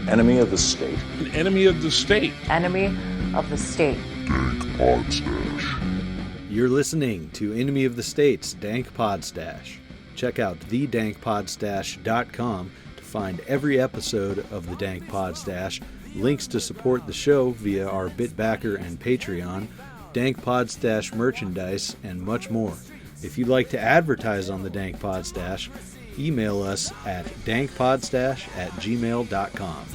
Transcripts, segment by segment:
Enemy of the state. An enemy of the state. Enemy of the state. Dank Podstash. You're listening to Enemy of the State's Dank Podstash. Check out thedankpodstash.com to find every episode of the Dank Podstash, links to support the show via our BitBacker and Patreon, Dank Podstash merchandise, and much more. If you'd like to advertise on the Dank Podstash, email us at dankpodstash@gmail.com.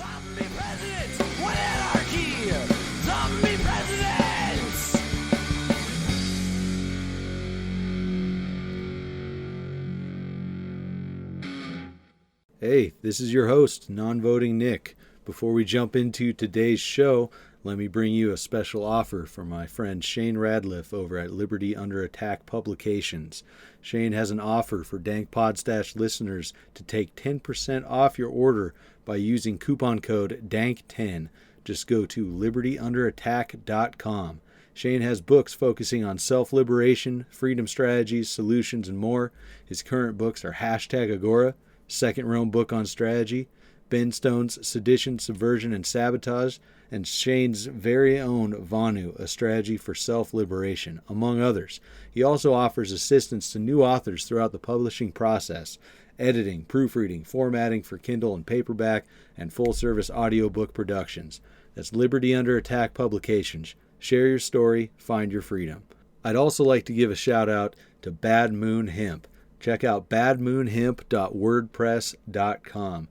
Hey, this is your host, non-voting Nick. Before we jump into today's show, let me bring you a special offer from my friend Shane Radliff over at Liberty Under Attack Publications. Shane has an offer for Dank Podstash listeners to take 10% off your order by using coupon code DANK10. Just go to libertyunderattack.com. Shane has books focusing on self-liberation, freedom strategies, solutions, and more. His current books are #Agora, Second Realm book on strategy, Ben Stone's Sedition, Subversion, and Sabotage, and Shane's very own Vanu, a strategy for self-liberation, among others. He also offers assistance to new authors throughout the publishing process, editing, proofreading, formatting for Kindle and paperback, and full-service audiobook productions. That's Liberty Under Attack Publications. Share your story, find your freedom. I'd also like to give a shout-out to Bad Moon Hemp. Check out badmoonhemp.wordpress.com.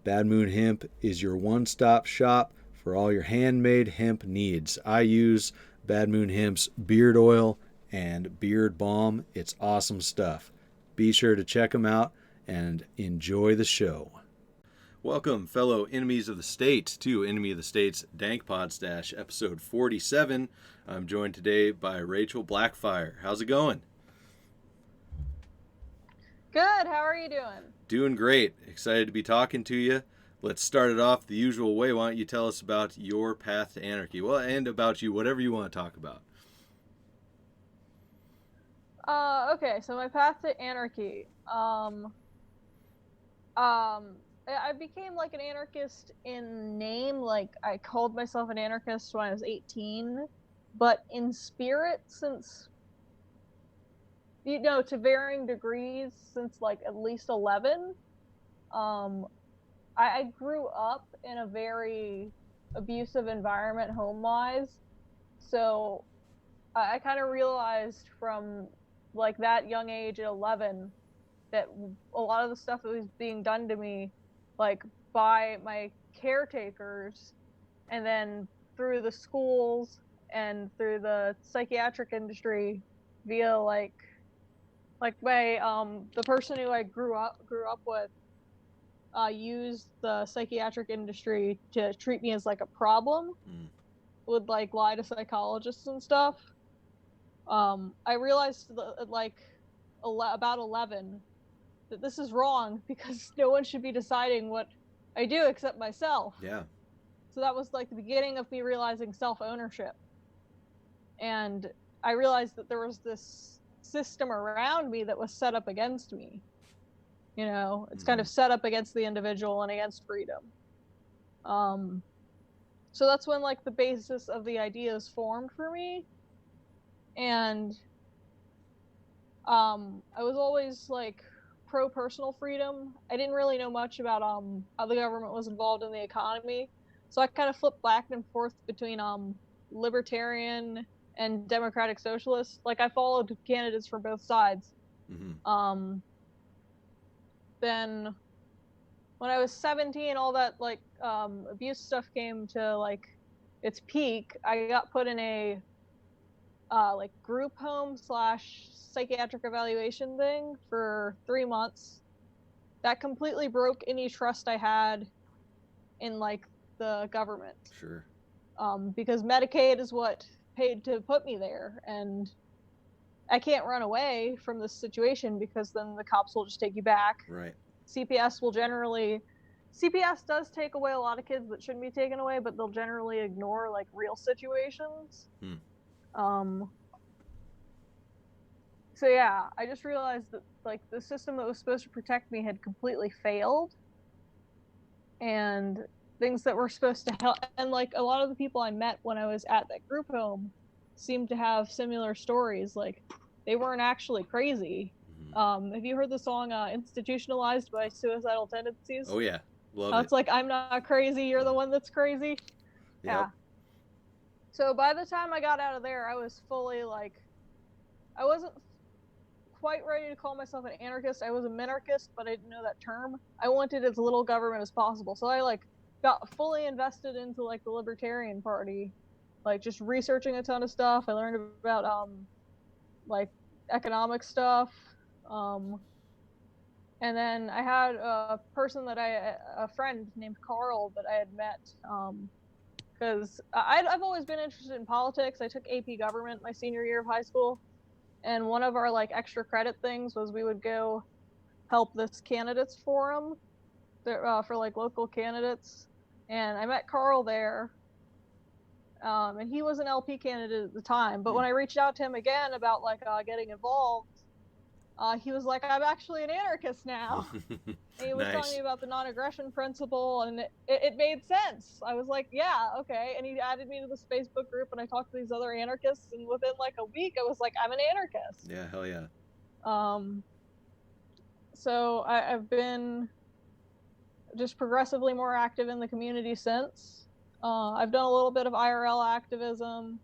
Bad Moon Hemp is your one-stop shop for all your handmade hemp needs. I use Bad Moon Hemp's beard oil and beard balm. It's awesome stuff. Be sure to check them out and enjoy the show. Welcome, fellow enemies of the state, to Enemy of the State's Dank Podstash, episode 47. I'm joined today by Rachel Blackfyre. How's it going? Good. How are you doing? Doing great. Excited to be talking to you. Let's start it off the usual way. Why don't you tell us about your path to anarchy? Well, and about you, whatever you want to talk about. Okay, so my path to anarchy. I became like an anarchist in name. Like, I called myself an anarchist when I was 18, but in spirit since, to varying degrees since like at least 11. I grew up in a very abusive environment home-wise, so I kind of realized from like that young age at 11 that a lot of the stuff that was being done to me, like by my caretakers, and then through the schools and through the psychiatric industry via like my the person who I grew up with used the psychiatric industry to treat me as like a problem. Would like lie to psychologists and stuff. I realized about 11 that this is wrong because no one should be deciding what I do except myself. Yeah. So that was like the beginning of me realizing self-ownership. And I realized that there was this system around me that was set up against me. It's kind of set up against the individual and against freedom. So that's when like the basis of the ideas formed for me. And I was always like pro personal freedom. I didn't really know much about how the government was involved in the economy. So I kind of flipped back and forth between libertarian and democratic socialist. Like, I followed candidates from both sides. Then when I was 17, all that like abuse stuff came to like its peak. I got put in a like group home / psychiatric evaluation thing for 3 months. That completely broke any trust I had in like the government. Sure. Because Medicaid is what paid to put me there, and I can't run away from this situation because then the cops will just take you back. Right. CPS does take away a lot of kids that shouldn't be taken away, but they'll generally ignore like real situations. So yeah, I just realized that like the system that was supposed to protect me had completely failed, and things that were supposed to help, and like a lot of the people I met when I was at that group home seemed to have similar stories. Like they weren't actually crazy. Have you heard the song "Institutionalized" by Suicidal Tendencies? Oh yeah, love It's it. like, I'm not crazy, you're the one that's crazy. Yep. Yeah. So by the time I got out of there, I was fully like, I wasn't quite ready to call myself an anarchist. I was a minarchist, but I didn't know that term. I wanted as little government as possible. So I like got fully invested into like the Libertarian Party, like just researching a ton of stuff. I learned about like economic stuff. And then I had a friend named Carl that I had met, because I've always been interested in politics. I took AP Government my senior year of high school, and one of our like extra credit things was we would go help this candidates forum for like local candidates, and I met Carl there, and he was an LP candidate at the time. But when I reached out to him again about like getting involved, he was like, I'm actually an anarchist now. And he was telling me about the non-aggression principle, and it made sense. I was like, yeah, okay. And he added me to this Facebook group, and I talked to these other anarchists, and within like a week, I was like, I'm an anarchist. Yeah, hell yeah. So I've been just progressively more active in the community since. I've done a little bit of IRL activism.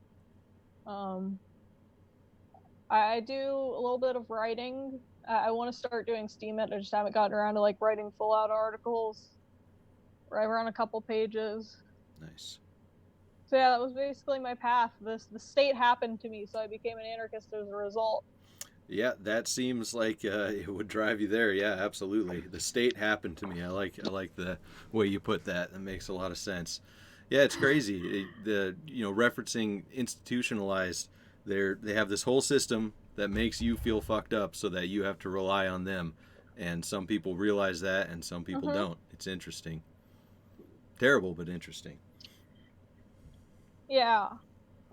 I do a little bit of writing. I want to start doing Steemit. I just haven't gotten around to like writing full out articles. Right around a couple pages. Nice. So yeah, that was basically my path. The state happened to me, so I became an anarchist as a result. Yeah, that seems like it would drive you there. Yeah, absolutely. The state happened to me. I like the way you put that. That makes a lot of sense. Yeah, it's crazy. Referencing institutionalized, they have this whole system that makes you feel fucked up, so that you have to rely on them. And some people realize that, and some people don't. It's interesting. Terrible, but interesting. Yeah.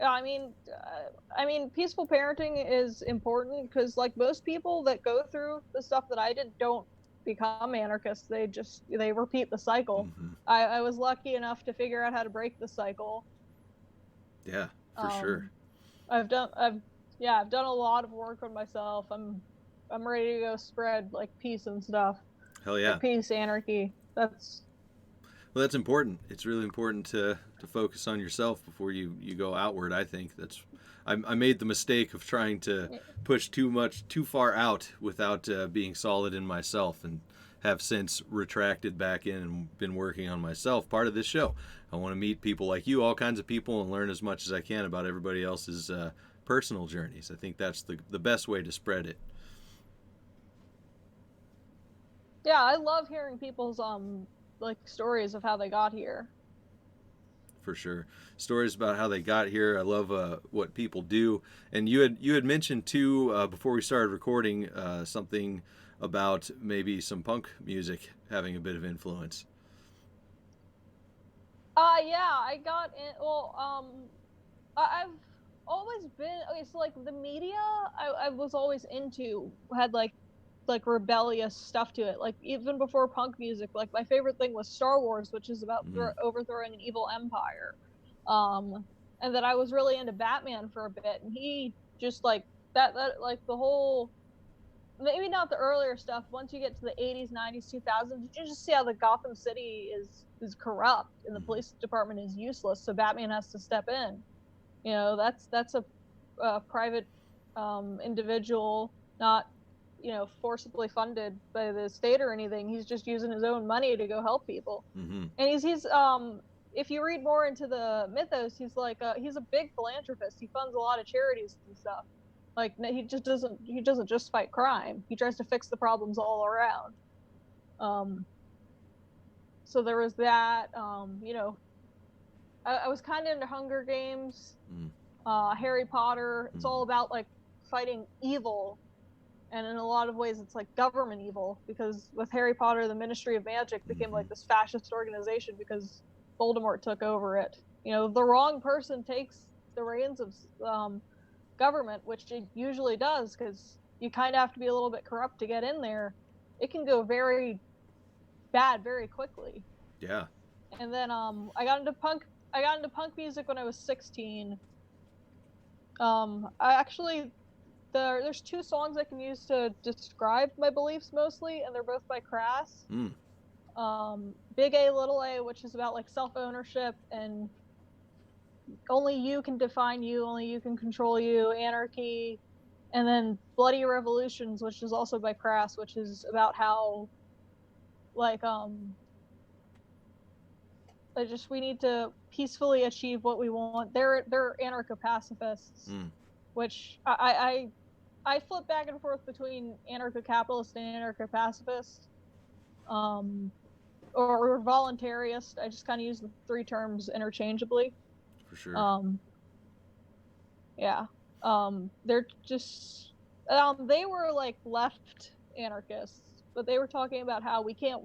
I mean, peaceful parenting is important because, like, most people that go through the stuff that I did don't become anarchists. They repeat the cycle. I was lucky enough to figure out how to break the cycle. Yeah, for sure. I've done a lot of work on myself. I'm ready to go spread like peace and stuff. Hell yeah. Like, peace, anarchy. Well, that's important. It's really important to focus on yourself before you go outward. I think I made the mistake of trying to push too far out without being solid in myself, and have since retracted back in and been working on myself. Part of this show, I want to meet people like you, all kinds of people, and learn as much as I can about everybody else's personal journeys. I think that's the best way to spread it. Yeah, I love hearing people's like stories of how they got here. For sure, stories about how they got here. I love what people do. And you had mentioned too before we started recording something about maybe some punk music having a bit of influence. Yeah, I got in. Well, I've always been okay. So like the media, I was always into had like rebellious stuff to it. Like even before punk music, like my favorite thing was Star Wars, which is about overthrowing an evil empire. And that I was really into Batman for a bit, and he just like that like the whole, maybe not the earlier stuff. Once you get to the 80s, 90s, 2000s, you just see how the Gotham City is corrupt and the police department is useless. So Batman has to step in. You know, that's a private individual, not forcibly funded by the state or anything. He's just using his own money to go help people. And he's if you read more into the mythos, he's like he's a big philanthropist. He funds a lot of charities and stuff. Like he doesn't just fight crime. He tries to fix the problems all around. So there was that. I was kind of into Hunger Games, Harry Potter. It's all about like fighting evil. And in a lot of ways, it's like government evil, because with Harry Potter, the Ministry of Magic became like this fascist organization because Voldemort took over it. You know, the wrong person takes the reins of government, which it usually does, because you kind of have to be a little bit corrupt to get in there, it can go very bad very quickly. Yeah. And then I got into punk music when I was 16. I actually there's two songs I can use to describe my beliefs mostly, and they're both by Crass. Big A, Little A, which is about like self-ownership and only you can define you, only you can control you, anarchy, and then Bloody Revolutions, which is also by Crass, which is about how like we need to peacefully achieve what we want. They're anarcho-pacifists, which I flip back and forth between anarcho-capitalist and anarcho-pacifist, or voluntarist. I just kind of use the three terms interchangeably. For sure. Yeah. They're just they were like left anarchists, but they were talking about how we can't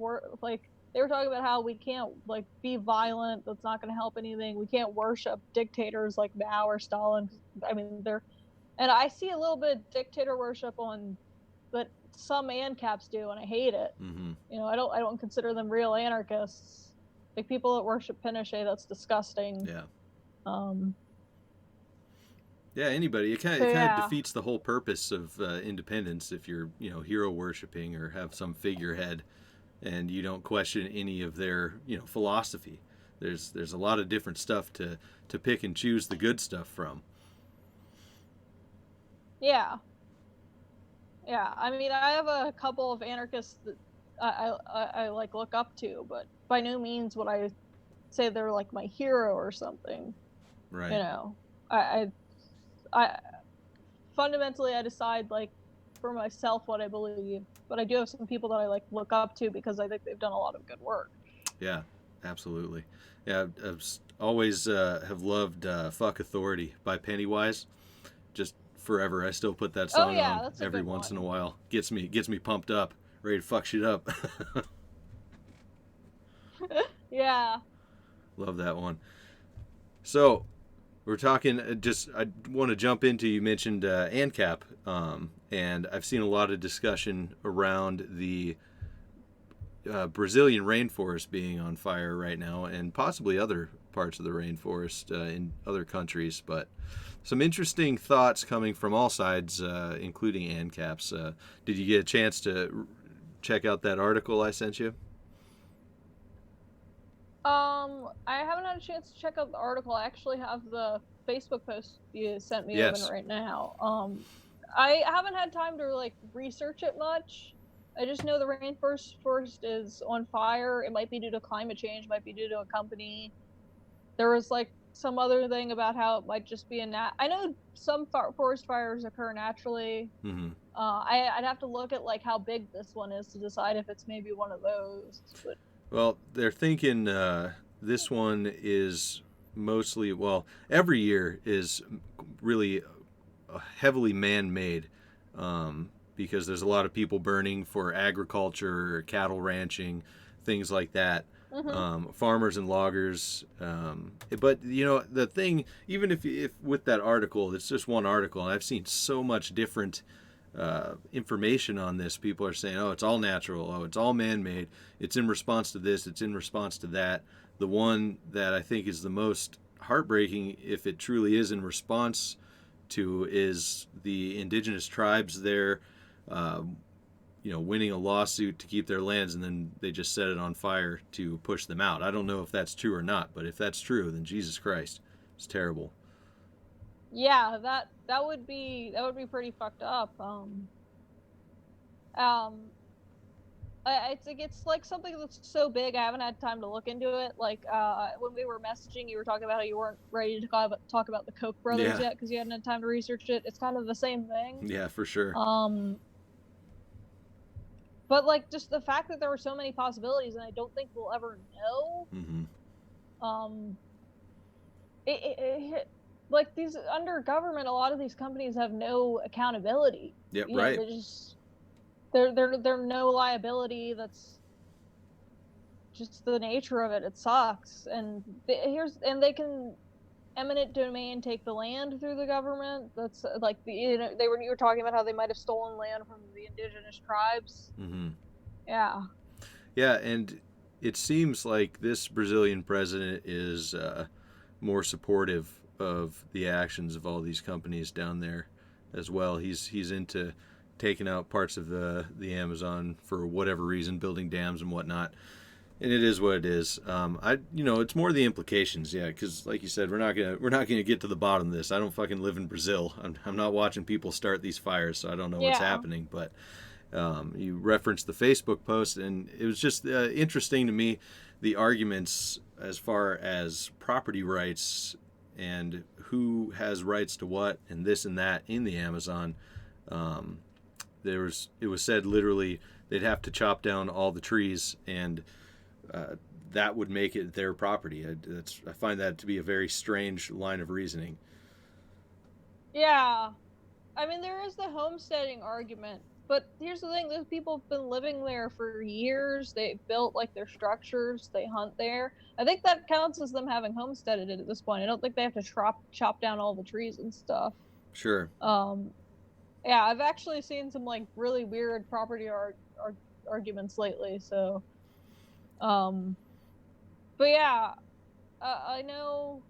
they were talking about how we can't like be violent. That's not going to help anything. We can't worship dictators like Mao or Stalin. I mean, and I see a little bit of dictator worship but some ANCAPs do, and I hate it. You know, I don't consider them real anarchists. Like people that worship Pinochet, that's disgusting. Yeah. Yeah, anybody. It kind of defeats the whole purpose of independence if you're, hero worshiping or have some figurehead and you don't question any of their, philosophy. There's a lot of different stuff to pick and choose the good stuff from. Yeah. Yeah, I mean, I have a couple of anarchists that I like look up to, but by no means would I say they're like my hero or something. Right. You know, I fundamentally I decide like for myself what I believe, but I do have some people that I like look up to because I think they've done a lot of good work. Yeah, absolutely. Yeah, I've always have loved "Fuck Authority" by Pennywise. Just forever, I still put that song on every once in a while. Gets me pumped up, ready to fuck shit up. Yeah. Love that one. So, we're talking. I want to jump into. You mentioned ANCAP, and I've seen a lot of discussion around the Brazilian rainforest being on fire right now, and possibly other parts of the rainforest in other countries. But some interesting thoughts coming from all sides, including ANCAPs. Did you get a chance to check out that article I sent you? I haven't had a chance to check out the article. I actually have the Facebook post you sent me open right now. I haven't had time to like research it much. I just know the rainforest is on fire. It might be due to climate change, might be due to a company. There was like some other thing about how it might just be I know some forest fires occur naturally. I'd have to look at like how big this one is to decide if it's maybe one of those. But well, they're thinking this one is mostly, every year is really heavily man-made because there's a lot of people burning for agriculture, cattle ranching, things like that. Farmers and loggers. But, the thing, even if with that article, it's just one article, and I've seen so much different information on this. People are saying, oh, it's all natural. Oh, it's all man-made. It's in response to this. It's in response to that. The one that I think is the most heartbreaking, if it truly is in response to, is the indigenous tribes there, winning a lawsuit to keep their lands, and then they just set it on fire to push them out. I don't know if that's true or not, but if that's true, then Jesus Christ, it's terrible. Yeah, that would be pretty fucked up. I think it's like something that's so big. I haven't had time to look into it. Like when we were messaging, you were talking about how you weren't ready to talk about the Koch brothers yet because you hadn't had time to research it. It's kind of the same thing. Yeah, for sure. But like just the fact that there were so many possibilities, and I don't think we'll ever know. Like these under government, a lot of these companies have no accountability. Yeah, right. They're no liability. That's just the nature of it. It sucks, and they can eminent domain take the land through the government. That's like you were talking about how they might have stolen land from the indigenous tribes. Mm-hmm. Yeah. Yeah, and it seems like this Brazilian president is more supportive of the actions of all these companies down there as well. He's into taking out parts of the Amazon for whatever reason, building dams and whatnot. And it is what it is. It's more the implications, yeah. Because like you said, we're not gonna get to the bottom of this. I don't fucking live in Brazil. I'm not watching people start these fires, so I don't know what's happening. But you referenced the Facebook post, and it was just interesting to me, the arguments as far as property rights and who has rights to what and this and that in the Amazon. It was said literally they'd have to chop down all the trees, and that would make it their property. I find that to be a very strange line of reasoning. Yeah. I mean, there is the homesteading argument, but here's the thing: those people have been living there for years. They built like their structures. They hunt there. I think that counts as them having homesteaded it at this point. I don't think they have to chop down all the trees and stuff. Sure. Yeah, I've actually seen some like really weird property arguments lately. So, but yeah, I know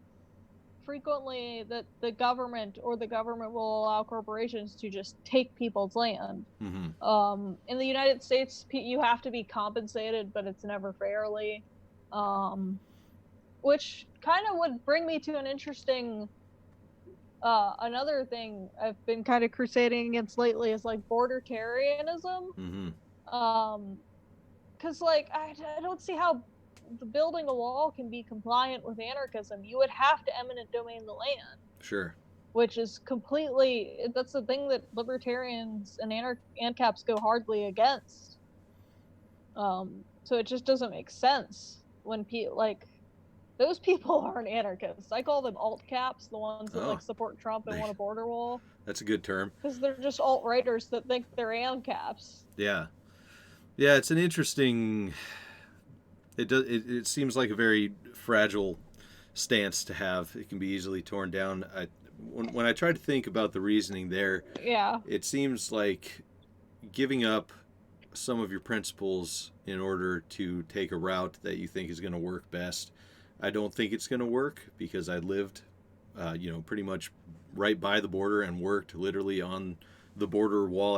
frequently that the government will allow corporations to just take people's land. Mm-hmm. In the United States, you have to be compensated, but it's never fairly. Which kind of would bring me to an interesting another thing I've been kind of crusading against lately is like bordertarianism. Mm-hmm. Because like I don't see how the building a wall can be compliant with anarchism. You would have to eminent domain the land. Sure. Which is that's the thing that libertarians and ANCAPs go hardly against. So it just doesn't make sense when those people aren't anarchists. I call them alt caps, the ones that like support Trump and want a border wall. That's a good term. Because they're just alt-righters that think they're ANCAPs. Yeah. Yeah, it's an interesting... It seems like a very fragile stance to have. It can be easily torn down. When I try to think about the reasoning there, it seems like giving up some of your principles in order to take a route that you think is going to work best. I don't think it's going to work because I lived, pretty much right by the border and worked literally on the border wall.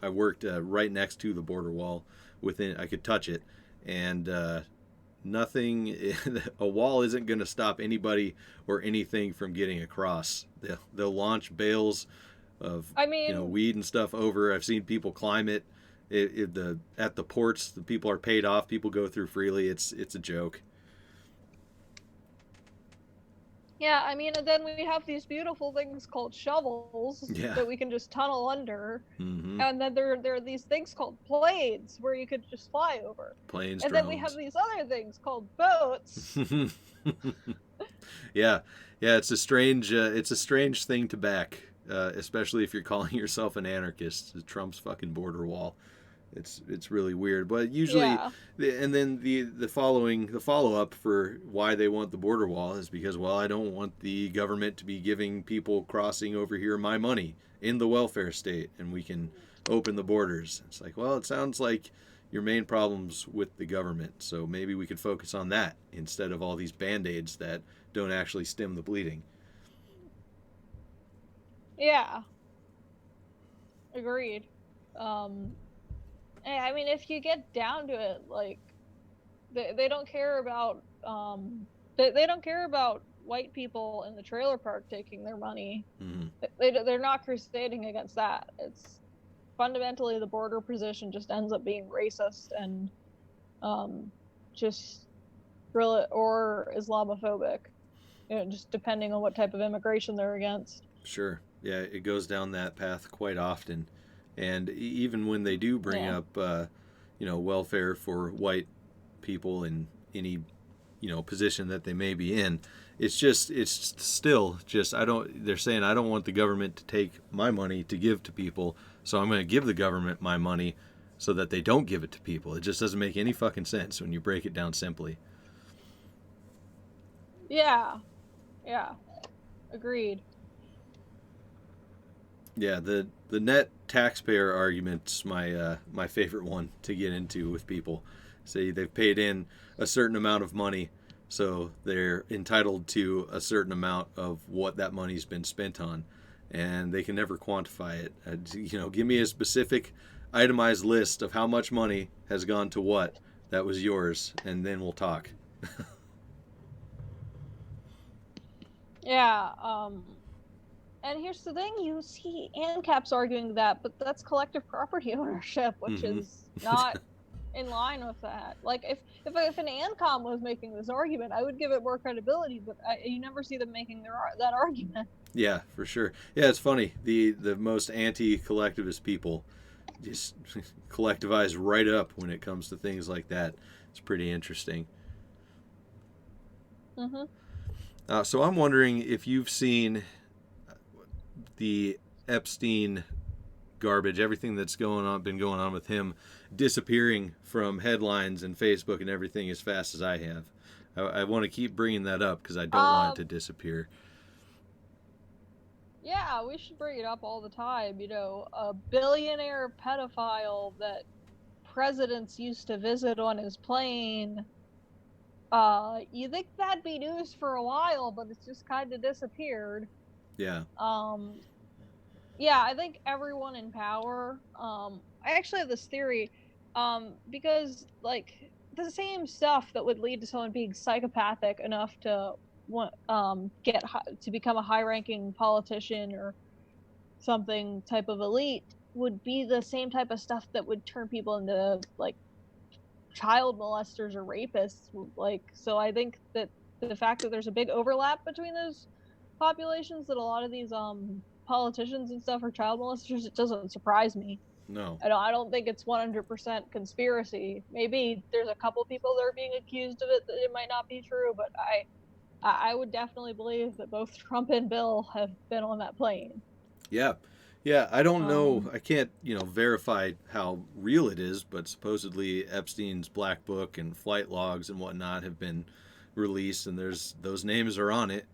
I worked right next to the border wall. I could touch it, and nothing. A wall isn't going to stop anybody or anything from getting across. They'll launch bales of weed and stuff over. I've seen people climb it. At the ports, the people are paid off. People go through freely. It's a joke. Yeah, I mean, and then we have these beautiful things called shovels that we can just tunnel under. Mm-hmm. And then there are these things called planes where you could just fly over. Planes, and drones. Then we have these other things called boats. Yeah, it's a strange thing to back, especially if you're calling yourself an anarchist. Trump's fucking border wall. It's really weird, but usually, and then the follow up for why they want the border wall is because, well, I don't want the government to be giving people crossing over here my money in the welfare state, and we can open the borders. It's like, well, it sounds like your main problem's with the government, so maybe we could focus on that instead of all these band-aids that don't actually stem the bleeding. Yeah. Agreed. I mean, if you get down to it, like, they don't care about they don't care about white people in the trailer park taking their money. Mm-hmm. They're not crusading against that. It's fundamentally the border position just ends up being racist and just really or Islamophobic, just depending on what type of immigration they're against. Sure. Yeah, it goes down that path quite often. And even when they do bring up, welfare for white people in any, position that they may be in, it's still just, they're saying, I don't want the government to take my money to give to people, so I'm going to give the government my money so that they don't give it to people. It just doesn't make any fucking sense when you break it down simply. Yeah. Yeah, agreed. Yeah, the net taxpayer argument's my favorite one to get into with people. Say they've paid in a certain amount of money, so they're entitled to a certain amount of what that money's been spent on, and they can never quantify it. Give me a specific, itemized list of how much money has gone to what that was yours, and then we'll talk. Yeah, and here's the thing, you see ANCAPs arguing that, but that's collective property ownership, which Mm-hmm. is not in line with that. Like, if an ANCOM was making this argument, I would give it more credibility, but you never see them making that argument. Yeah, for sure. Yeah, it's funny. The most anti-collectivist people just collectivize right up when it comes to things like that. It's pretty interesting. So I'm wondering if you've seen the Epstein garbage, everything that's been going on with him disappearing from headlines and Facebook and everything as fast as I have. I want to keep bringing that up because I don't want it to disappear. Yeah, we should bring it up all the time. A billionaire pedophile that presidents used to visit on his plane. You think that'd be news for a while, but it's just kind of disappeared. Yeah. Yeah, I think everyone in power. I actually have this theory, because like the same stuff that would lead to someone being psychopathic enough to to become a high-ranking politician or something type of elite would be the same type of stuff that would turn people into like child molesters or rapists. So I think that the fact that there's a big overlap between those populations, that a lot of these politicians and stuff are child molesters, it doesn't surprise me. No. I don't think it's 100% conspiracy. Maybe there's a couple people that are being accused of it that it might not be true, but I would definitely believe that both Trump and Bill have been on that plane. Yeah. Yeah, I don't know. I can't, verify how real it is, but supposedly Epstein's black book and flight logs and whatnot have been released, and those names are on it.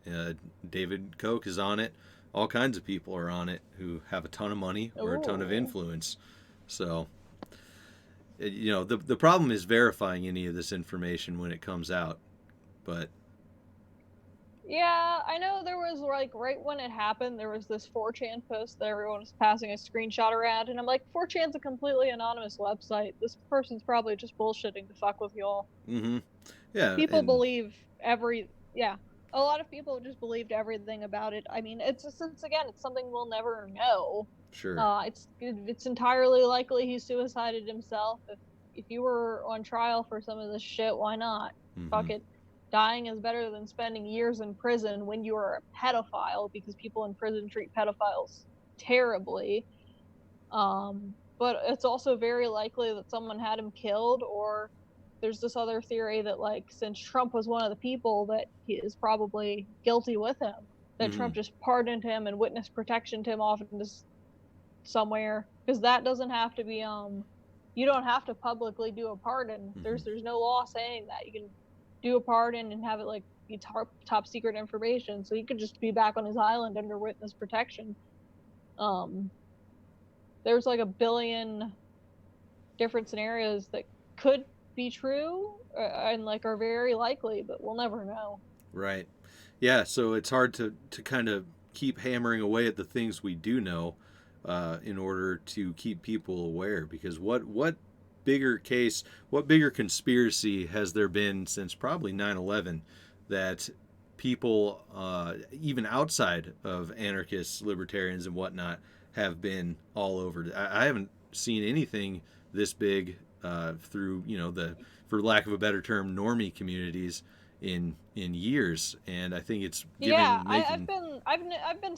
David Koch is on it. All kinds of people are on it who have a ton of money or a ton of influence. So, the problem is verifying any of this information when it comes out. But yeah, I know there was right when it happened, there was this 4chan post that everyone was passing a screenshot around, and I'm like, 4chan's a completely anonymous website. This person's probably just bullshitting to fuck with y'all. mm-hmm. Yeah, People believe a lot of people just believed everything about it. I mean, it's something we'll never know. Sure. It's entirely likely he suicided himself. If you were on trial for some of this shit, why not? Mm-hmm. Fuck it. Dying is better than spending years in prison when you are a pedophile, because people in prison treat pedophiles terribly. But it's also very likely that someone had him killed, or there's this other theory that since Trump was one of the people, that he is probably guilty with him, that Trump just pardoned him and witness protectioned him off into somewhere, because that doesn't have to be you don't have to publicly do a pardon. There's no law saying that. You can do a pardon and have it be top secret information, so he could just be back on his island under witness protection. There's a billion different scenarios that could be true and are very likely, but we'll never know. Right. Yeah, so it's hard to kind of keep hammering away at the things we do know in order to keep people aware, because what bigger conspiracy has there been since probably 9/11 that people, even outside of anarchists, libertarians, and whatnot, have been all over? I haven't seen anything this big through for lack of a better term, normie communities in years, and I think it's I've been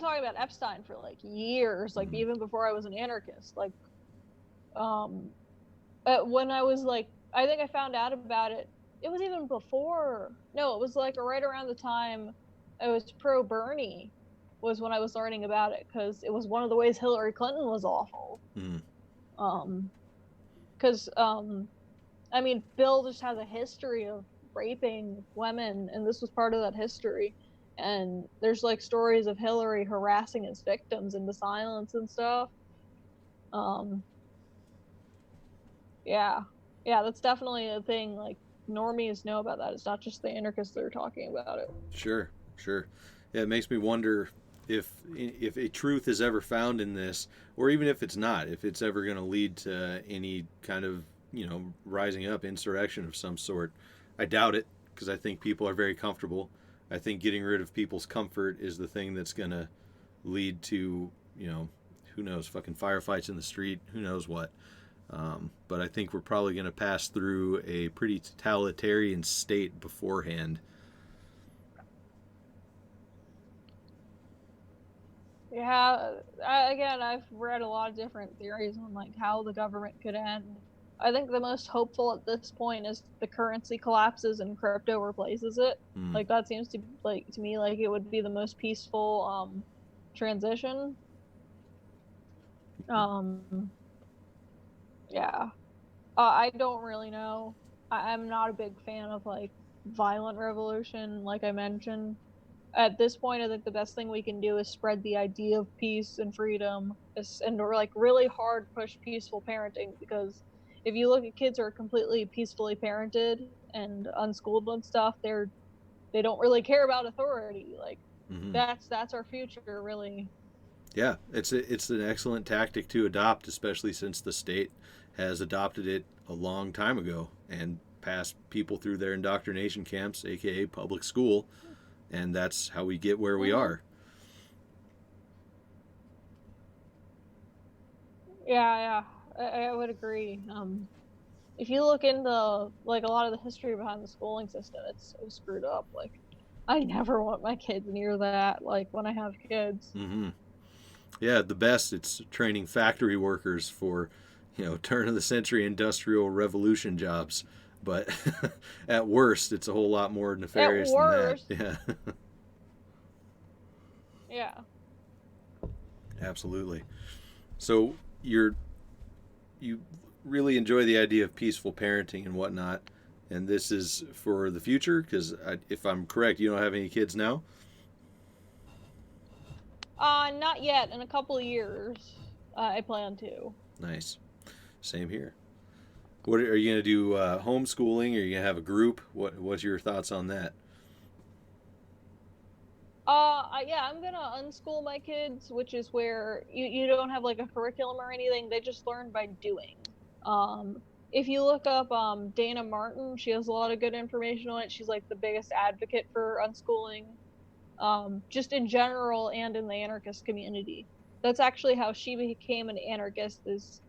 talking about Epstein for years, even before I was an anarchist. When I was I think I found out about it. It was even before. No, it was right around the time I was pro Bernie, was when I was learning about it, because it was one of the ways Hillary Clinton was awful. Because I mean, Bill just has a history of raping women, and this was part of that history. And there's like stories of Hillary harassing his victims into silence and stuff. Um, yeah, yeah, that's definitely a thing. Like normies know about that. It's not just the anarchists that are talking about it. Sure, sure. Yeah, it makes me wonder if a truth is ever found in this, or even if it's not, if it's ever going to lead to any kind of rising up insurrection of some sort. I doubt it, because I think people are very comfortable. I think getting rid of people's comfort is the thing that's going to lead to who knows, fucking firefights in the street, who knows what. But I think we're probably going to pass through a pretty totalitarian state beforehand. Yeah, again, I've read a lot of different theories on like how the government could end. I think the most hopeful at this point is the currency collapses and crypto replaces it. Mm. Like that seems to me like it would be the most peaceful transition. Um yeah. I don't really know. I'm not a big fan of like violent revolution, like I mentioned. At this point, I think the best thing we can do is spread the idea of peace and freedom, and or like really hard push peaceful parenting. Because if you look at kids who are completely peacefully parented and unschooled and stuff, they don't really care about authority. Like Mm-hmm. that's our future, really. Yeah, it's an excellent tactic to adopt, especially since the state has adopted it a long time ago and passed people through their indoctrination camps, aka public school, and that's how we get where we Mm-hmm. are. Yeah, yeah, I would agree. If you look into like a lot of the history behind the schooling system, it's so screwed up. Like, I never want my kids near that. Like when I have kids. Mm-hmm. Yeah, the best. It's training factory workers for, turn of the century industrial revolution jobs. But at worst, it's a whole lot more At nefarious than that. worst, Yeah, yeah. absolutely. So you really enjoy the idea of peaceful parenting and whatnot, and this is for the future. Because if I'm correct, you don't have any kids now. Not yet. In a couple of years, I plan to. Nice. Same here. What are you going to do? Homeschooling? Or are you going to have a group? What's your thoughts on that? Yeah, I'm gonna unschool my kids, which is where you don't have like a curriculum or anything. They just learn by doing. If you look up Dana Martin, she has a lot of good information on it. She's like the biggest advocate for unschooling, just in general and in the anarchist community. That's actually how she became an anarchist. Is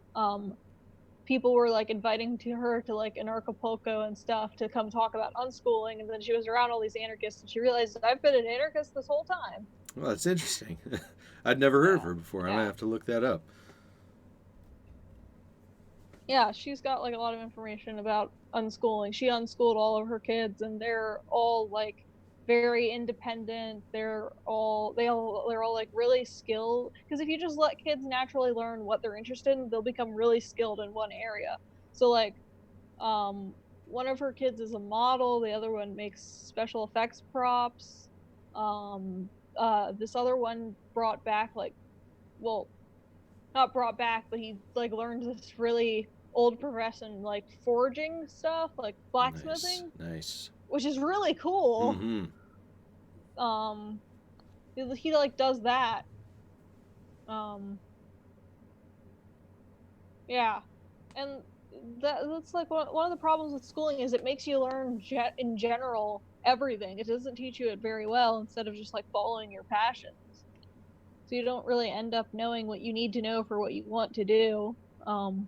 people were like inviting to her to like Anarchapulco and stuff to come talk about unschooling, and then she was around all these anarchists and she realized I've been an anarchist this whole time. Well, that's interesting. I'd never heard of Yeah, her before. I'm yeah, gonna have to look that up. yeah. She's got like a lot of information about unschooling. She unschooled all of her kids, and they're all like very independent. They're all like really skilled. Because if you just let kids naturally learn what they're interested in, they'll become really skilled in one area. So like Um, one of her kids is a model. The other one makes special effects props. This other one brought back well, not brought back, but he like learned this really old profession like forging stuff, like Nice, blacksmithing, nice. which is really cool. Mm-hmm. Um, he like does that. Um, yeah, and that's like one of the problems with schooling is it makes you learn in general everything. It doesn't teach you it very well instead of just like following your passions. So you don't really end up knowing what you need to know for what you want to do. Um,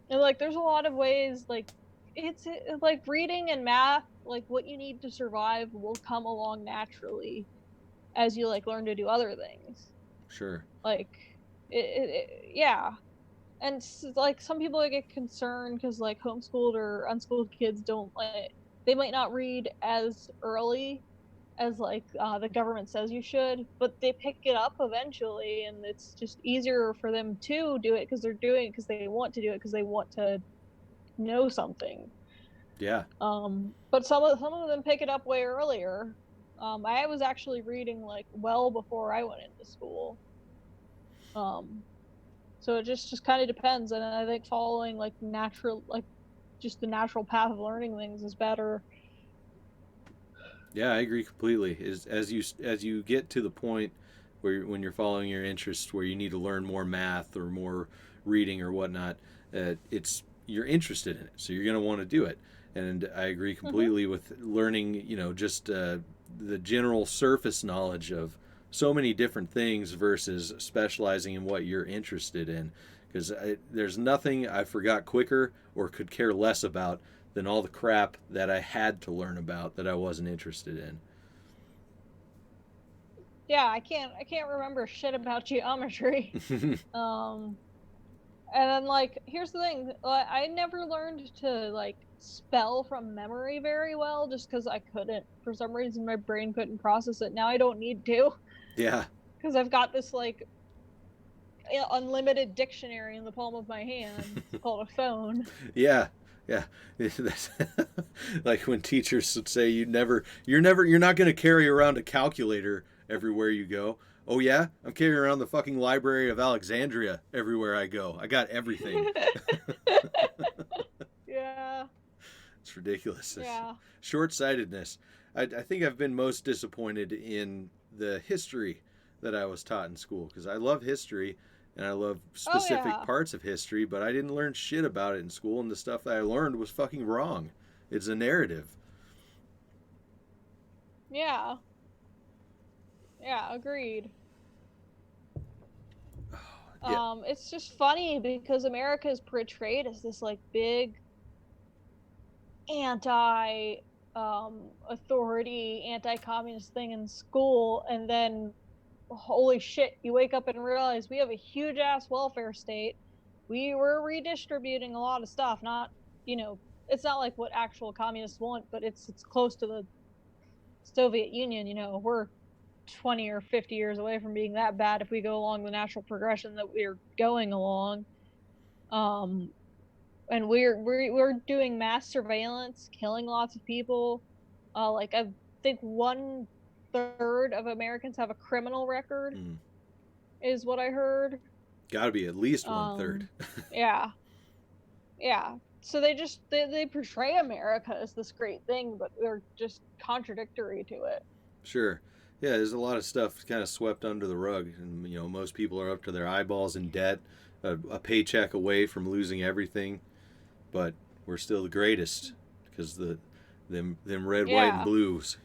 and like there's a lot of ways like it's like reading and math, like what you need to survive will come along naturally as you like learn to do other things. Sure. Like yeah. And like some people get concerned because like homeschooled or unschooled kids don't like they might not read as early as like the government says you should, but they pick it up eventually, and it's just easier for them to do it because they're doing it because they want to do it because they want to know something. Yeah. But some of them pick it up way earlier. I was actually reading like well before I went into school. So it just kind of depends, and I think following like natural, like just the natural path of learning things is better. Yeah, I agree completely. As you get to the point where when you're following your interests, where you need to learn more math or more reading or whatnot, it's you're interested in it, so you're going to want to do it. And I agree completely with learning, just the general surface knowledge of so many different things versus specializing in what you're interested in. Because there's nothing I forgot quicker or could care less about than all the crap that I had to learn about that I wasn't interested in. Yeah, I can't remember shit about geometry. And then like here's the thing, I never learned to like spell from memory very well just because I couldn't. For some reason, my brain couldn't process it. Now I don't need to Yeah. because I've got this like unlimited dictionary in the palm of my hand. It's called a phone. Yeah. Yeah. That's like when teachers would say you're not going to carry around a calculator everywhere you go. Oh yeah, I'm carrying around the fucking Library of Alexandria everywhere I go. I got everything. Yeah. It's ridiculous. Yeah. Short-sightedness. I think I've been most disappointed in the history that I was taught in school because I love history and I love specific parts of history, but I didn't learn shit about it in school, and the stuff that I learned was fucking wrong. It's a narrative. Yeah. Yeah, agreed. Yeah. It's just funny because America is portrayed as this like big anti authority, anti-communist thing in school, and then holy shit, you wake up and realize we have a huge ass welfare state. We were redistributing a lot of stuff, not, it's not like what actual communists want, but it's close to the Soviet Union. We're 20 or 50 years away from being that bad if we go along the natural progression that we're going along. And we're doing mass surveillance, killing lots of people. Like I think 1/3 of Americans have a criminal record, is what I heard. Got to be at least 1/3. Yeah, yeah. So they portray America as this great thing, but they're just contradictory to it. Sure. Yeah, there's a lot of stuff kind of swept under the rug, and most people are up to their eyeballs in debt, a paycheck away from losing everything, but we're still the greatest because them red, white, and blues,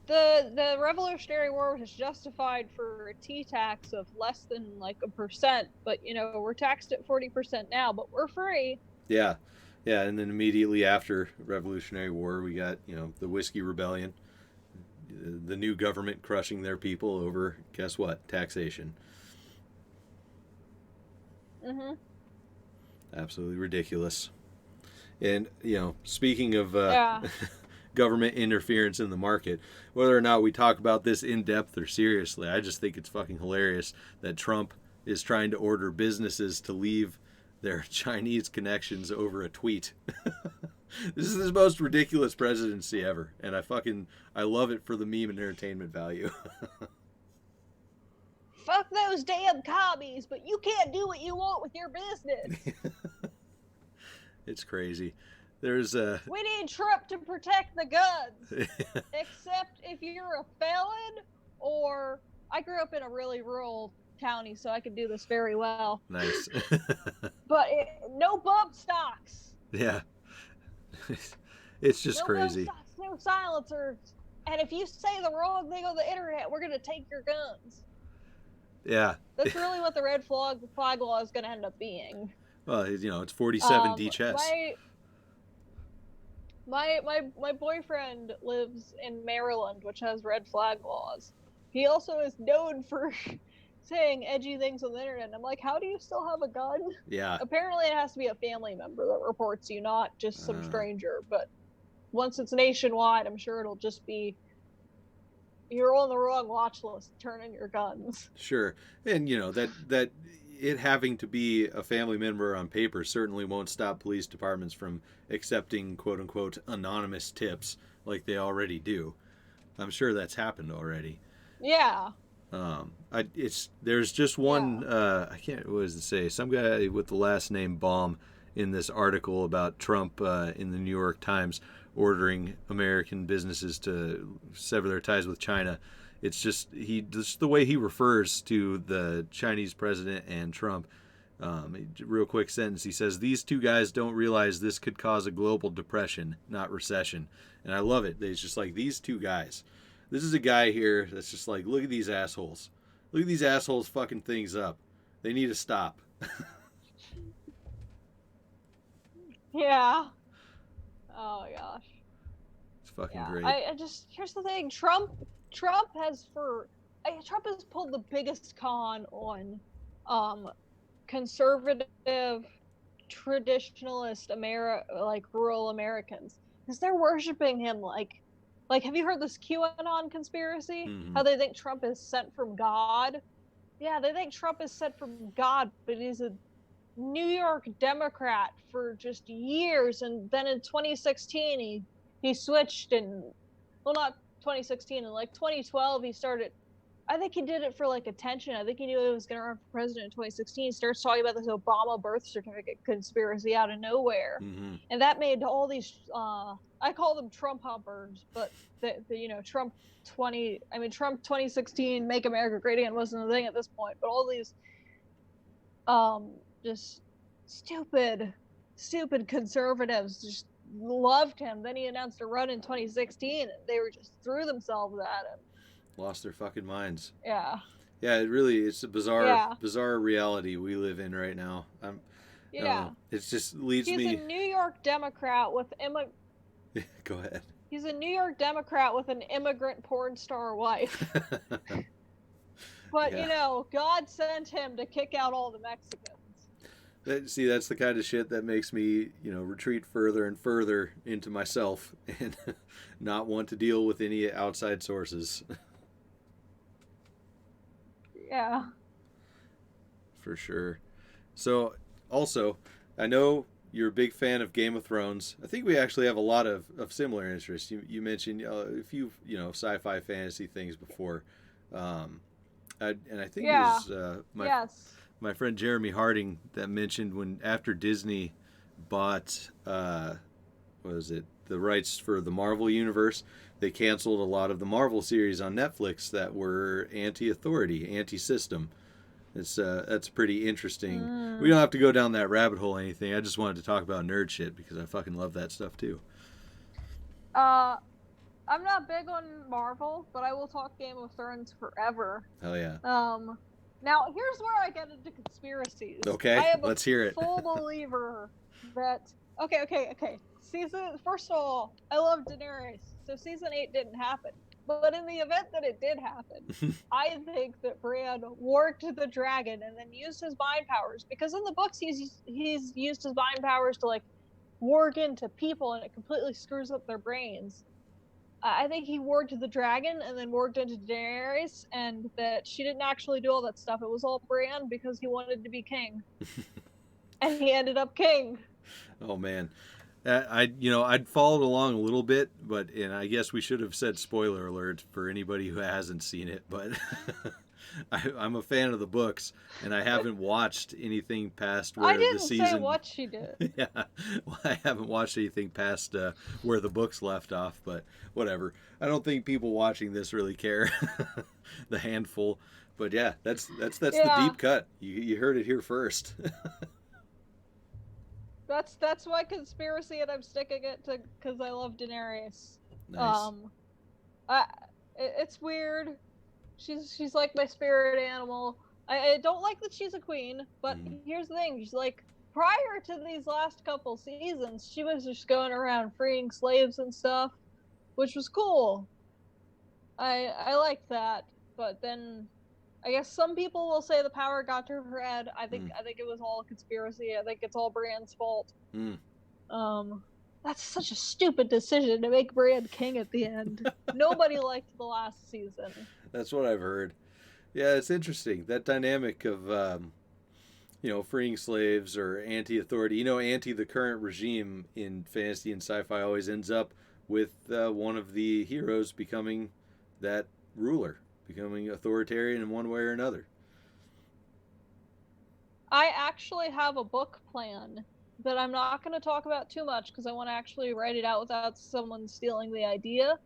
The Revolutionary War was justified for a tea tax of less than like 1%, but we're taxed at 40% now, but we're free. Yeah. Yeah, and then immediately after Revolutionary War, we got, the Whiskey Rebellion, the new government crushing their people over, guess what, taxation. Absolutely ridiculous. And, speaking of government interference in the market, whether or not we talk about this in depth or seriously, I just think it's fucking hilarious that Trump is trying to order businesses to leave their Chinese connections over a tweet. This is the most ridiculous presidency ever, and I love it for the meme and entertainment value. Fuck those damn commies, but you can't do what you want with your business. It's crazy. We need Trump to protect the guns, except if you're a felon, or I grew up in a really rural county, so I could do this very well. Nice. But no bump stocks. Yeah. It's just crazy. No bump stocks, no silencers. And if you say the wrong thing on the internet, we're going to take your guns. Yeah. That's really what the red flag law is going to end up being. Well, it's 47 D chess. My boyfriend lives in Maryland, which has red flag laws. He also is known for saying edgy things on the internet. And I'm like, how do you still have a gun? Yeah. Apparently it has to be a family member that reports you, not just some stranger. But once it's nationwide, I'm sure it'll just be, you're on the wrong watch list, turn in your guns. Sure. And that it having to be a family member on paper certainly won't stop police departments from accepting quote unquote anonymous tips like they already do. I'm sure that's happened already. Yeah. There's just one. I can't. What does it say? Some guy with the last name Baum in this article about Trump in the New York Times ordering American businesses to sever their ties with China. It's just the way he refers to the Chinese president and Trump. Real quick sentence. He says, "These two guys don't realize this could cause a global depression, not recession." And I love it. It's just like, these two guys. This is a guy here that's just like, look at these assholes. Look at these assholes fucking things up. They need to stop. Yeah. Oh my gosh. It's fucking Yeah. great. I just, here's the thing. Trump has pulled the biggest con on conservative traditionalist rural Americans, because they're worshiping him like have you heard this QAnon conspiracy? Mm-hmm. How they think Trump is sent from God? Yeah, they think Trump is sent from God, but he's a New York Democrat for just years, and then in 2016 he switched, and well, not 2016, in like 2012 he started. I think he did it for like attention. I think he knew he was going to run for president in 2016. He starts talking about this Obama birth certificate conspiracy out of nowhere, and that made all these. I call them Trump hoppers, but Trump 2016, Make America Great Again wasn't a thing at this point. But all these, just stupid conservatives just loved him. Then he announced a run in 2016, and they were just threw themselves at him. Lost their fucking minds. Yeah. Yeah, it's a bizarre reality we live in right now. It just leads me. He's a New York Democrat with Go ahead. He's a New York Democrat with an immigrant porn star wife. But God sent him to kick out all the Mexicans. See, that's the kind of shit that makes me, retreat further and further into myself and not want to deal with any outside sources. Yeah. For sure. So, also, I know you're a big fan of Game of Thrones. I think we actually have a lot of similar interests. You mentioned a few, sci-fi fantasy things before. And I think it was my friend Jeremy Harding that mentioned when after Disney bought, the rights for the Marvel Universe, they canceled a lot of the Marvel series on Netflix that were anti-authority, anti-system. That's pretty interesting. We don't have to go down that rabbit hole or anything. I just wanted to talk about nerd shit because I fucking love that stuff too. I'm not big on Marvel, but I will talk Game of Thrones forever. Hell yeah. Now here's where I get into conspiracies. Okay, let's hear it. Full believer that okay. First of all, I love Daenerys, so season 8 didn't happen. But in the event that it did happen, I think that Bran warged the dragon and then used his mind powers, because in the books he's used his mind powers to warg into people, and it completely screws up their brains. I think he warged the dragon and then warged into Daenerys, and that she didn't actually do all that stuff. It was all Bran because he wanted to be king, and he ended up king. Oh man. I'd followed along a little bit, and I guess we should have said spoiler alert for anybody who hasn't seen it, but I'm a fan of the books, and I haven't watched anything past where the season... I didn't say what she did. Yeah, well, I haven't watched anything past where the books left off, but whatever. I don't think people watching this really care. The handful. But yeah, that's the deep cut. You heard it here first. That's my conspiracy, and I'm sticking it to because I love Daenerys. Nice. It's weird. She's like my spirit animal. I don't like that she's a queen, but here's the thing: she's prior to these last couple seasons, she was just going around freeing slaves and stuff, which was cool. I liked that, but then I guess some people will say the power got to her head. I think it was all a conspiracy. I think it's all Bran's fault. That's such a stupid decision to make Bran king at the end. Nobody liked the last season. That's what I've heard. Yeah, it's interesting. That dynamic of freeing slaves or anti-authority. Anti the current regime in fantasy and sci-fi always ends up with one of the heroes becoming that ruler, becoming authoritarian in one way or another. I actually have a book plan that I'm not going to talk about too much because I want to actually write it out without someone stealing the idea.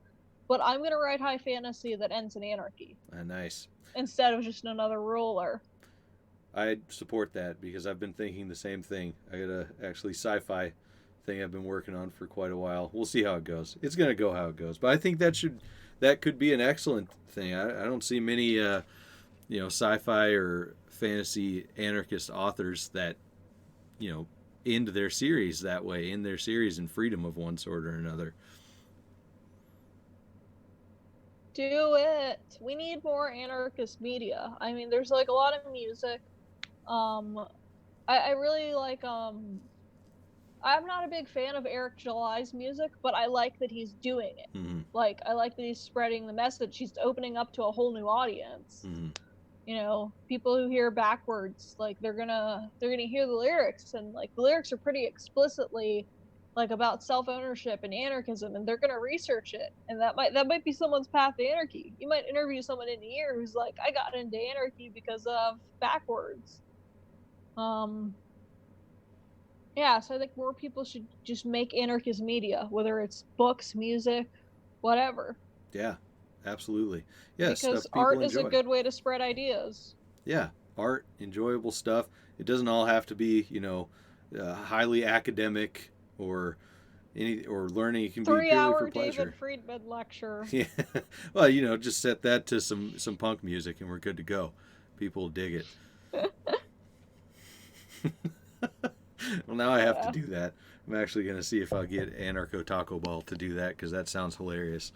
But I'm going to write high fantasy that ends in anarchy. Nice. Instead of just another ruler. I support that because I've been thinking the same thing. I got a actually sci-fi thing I've been working on for quite a while. We'll see how it goes. It's going to go how it goes. But I think that could be an excellent thing. I don't see many sci-fi or fantasy anarchist authors that end their series that way, end their series in freedom of one sort or another. Do it. We need more anarchist media. I mean, there's like a lot of music. I really like I'm not a big fan of Eric July's music, but I like that he's doing it. Mm-hmm. Like, I like that he's spreading the message. He's opening up to a whole new audience. Mm-hmm. People who hear backwards, like they're gonna hear the lyrics, and like the lyrics are pretty explicitly like about self-ownership and anarchism, and they're gonna research it, and that might be someone's path to anarchy. You might interview someone in a year who's like, I got into anarchy because of backwards. Yeah, so I think more people should just make anarchist media, whether it's books, music, whatever. Yeah, absolutely. Yes, because stuff people art is enjoy. a good way to spread ideas. Yeah, art, enjoyable stuff. It doesn't all have to be, highly academic or learning. It can be purely for pleasure. 3-hour David Friedman lecture. Yeah, well, just set that to some punk music and we're good to go. People dig it. Well, now I have to do that. I'm actually going to see if I'll get Anarcho Taco Ball to do that because that sounds hilarious.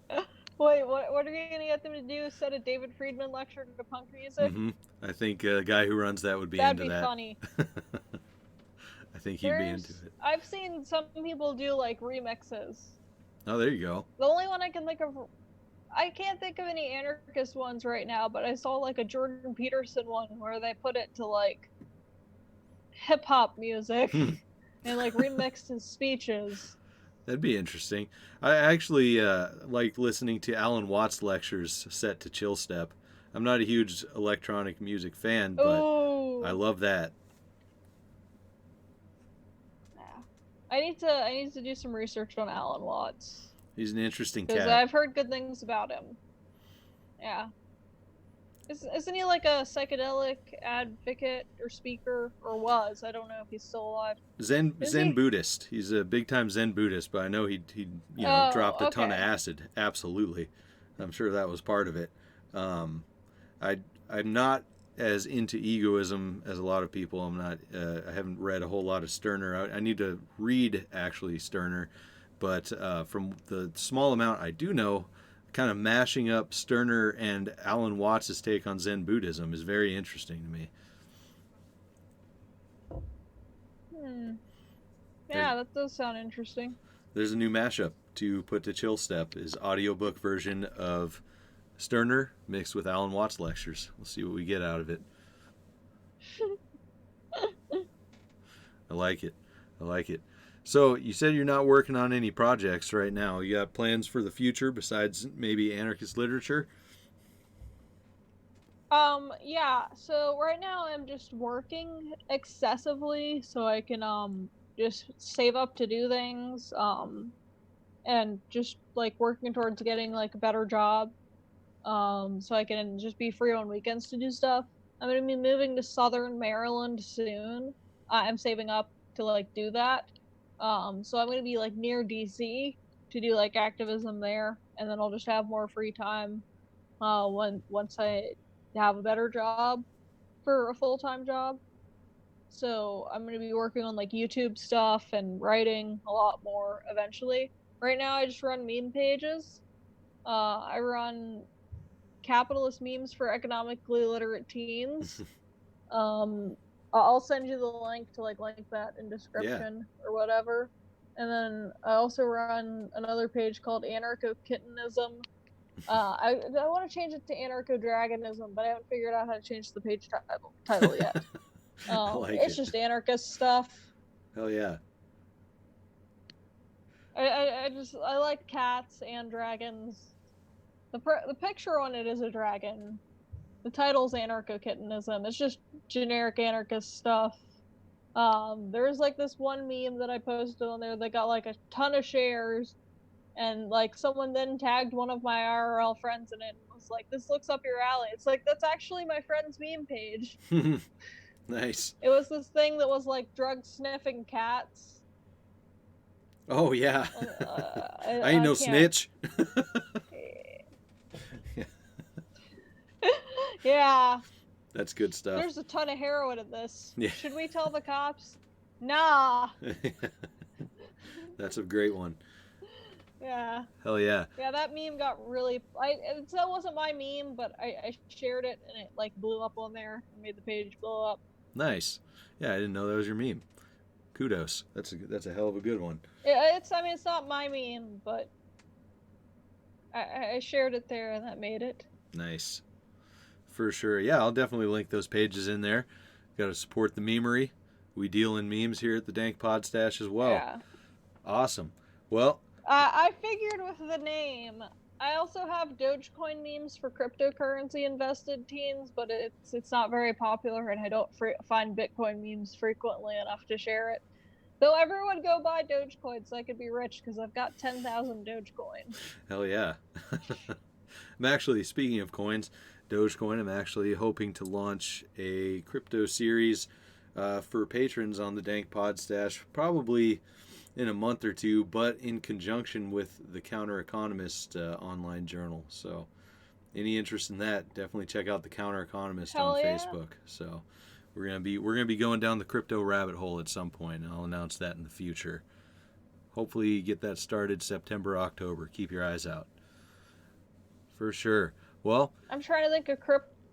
Wait, what are you going to get them to do? Set a David Friedman lecture to punk music? Mm-hmm. I think a guy who runs that would be That'd into be that. funny. I think he'd be into it. I've seen some people do like remixes. Oh, there you go. The only one I can think of, I can't think of any anarchist ones right now, but I saw like a Jordan Peterson one where they put it to like hip hop music and like remixed his speeches. That'd be interesting. I actually like listening to Alan Watts lectures set to chill step. I'm not a huge electronic music fan, but Ooh. I love that. Yeah. I need to do some research on Alan Watts. He's an interesting Because cat. I've heard good things about him. Yeah. Isn't he like a psychedelic advocate or speaker, or was? I don't know if he's still alive. Zen Buddhist. He's a big time Zen Buddhist, but I know he dropped a ton of acid. Absolutely, I'm sure that was part of it. I'm not as into egoism as a lot of people. I'm not. I haven't read a whole lot of Stirner. I need to read actually Stirner, but from the small amount I do know, kind of mashing up Stirner and Alan Watts' take on Zen Buddhism is very interesting to me. Yeah, that does sound interesting. There's a new mashup to put to chill step, is audiobook version of Stirner mixed with Alan Watts lectures. We'll see what we get out of it. I like it. So you said you're not working on any projects right now. You got plans for the future besides maybe anarchist literature? Yeah, so right now I'm just working excessively so I can just save up to do things, and just like working towards getting like a better job, so I can just be free on weekends to do stuff. I'm gonna be moving to Southern Maryland soon. I'm saving up to like do that. So I'm gonna be like near DC to do like activism there, and then I'll just have more free time once I have a better job for a full-time job. So I'm gonna be working on like YouTube stuff and writing a lot more eventually. Right now I just run meme pages. I run capitalist memes for economically literate teens. I'll send you the link to link that in description or whatever. And then I also run another page called Anarcho Kittenism, I want to change it to anarcho-dragonism, but I haven't figured out how to change the page title yet. I like it's it. just anarchist stuff. Hell yeah. I like cats and dragons. The picture on it is a dragon. The title's anarcho-kittenism. It's just generic anarchist stuff. There's like this one meme that I posted on there that got like a ton of shares, and like someone then tagged one of my IRL friends in it and was like, "This looks up your alley." It's like, that's actually my friend's meme page. Nice. It was this thing that was like drug sniffing cats. Oh yeah. I ain't no snitch. Yeah. That's good stuff. There's a ton of heroin in this. Yeah. Should we tell the cops? Nah. That's a great one. Yeah. Hell yeah. Yeah, that meme got really... that wasn't my meme, but I shared it, and it like blew up on there and made the page blow up. Nice. Yeah, I didn't know that was your meme. Kudos. That's a hell of a good one. It's not my meme, but I shared it there, and that made it. Nice. For sure. Yeah, I'll definitely link those pages in there. Got to support the memery. We deal in memes here at the Dank Pod Stash as well. Yeah. Awesome. Well, I figured with the name. I also have Dogecoin memes for cryptocurrency invested teens, but it's not very popular, and I don't find Bitcoin memes frequently enough to share it. Though everyone go buy Dogecoin so I could be rich, because I've got 10,000 Dogecoin. hell yeah. I'm actually, speaking of coins, Dogecoin, I'm actually hoping to launch a crypto series for patrons on the Dank Pod Stash, probably in a month or two, but in conjunction with the Counter Economist online journal. So any interest in that, definitely check out the Counter Economist on Facebook. So we're gonna be going down the crypto rabbit hole at some point, and I'll announce that in the future. Hopefully get that started September, October. Keep your eyes out. For sure. Well, I'm trying to think of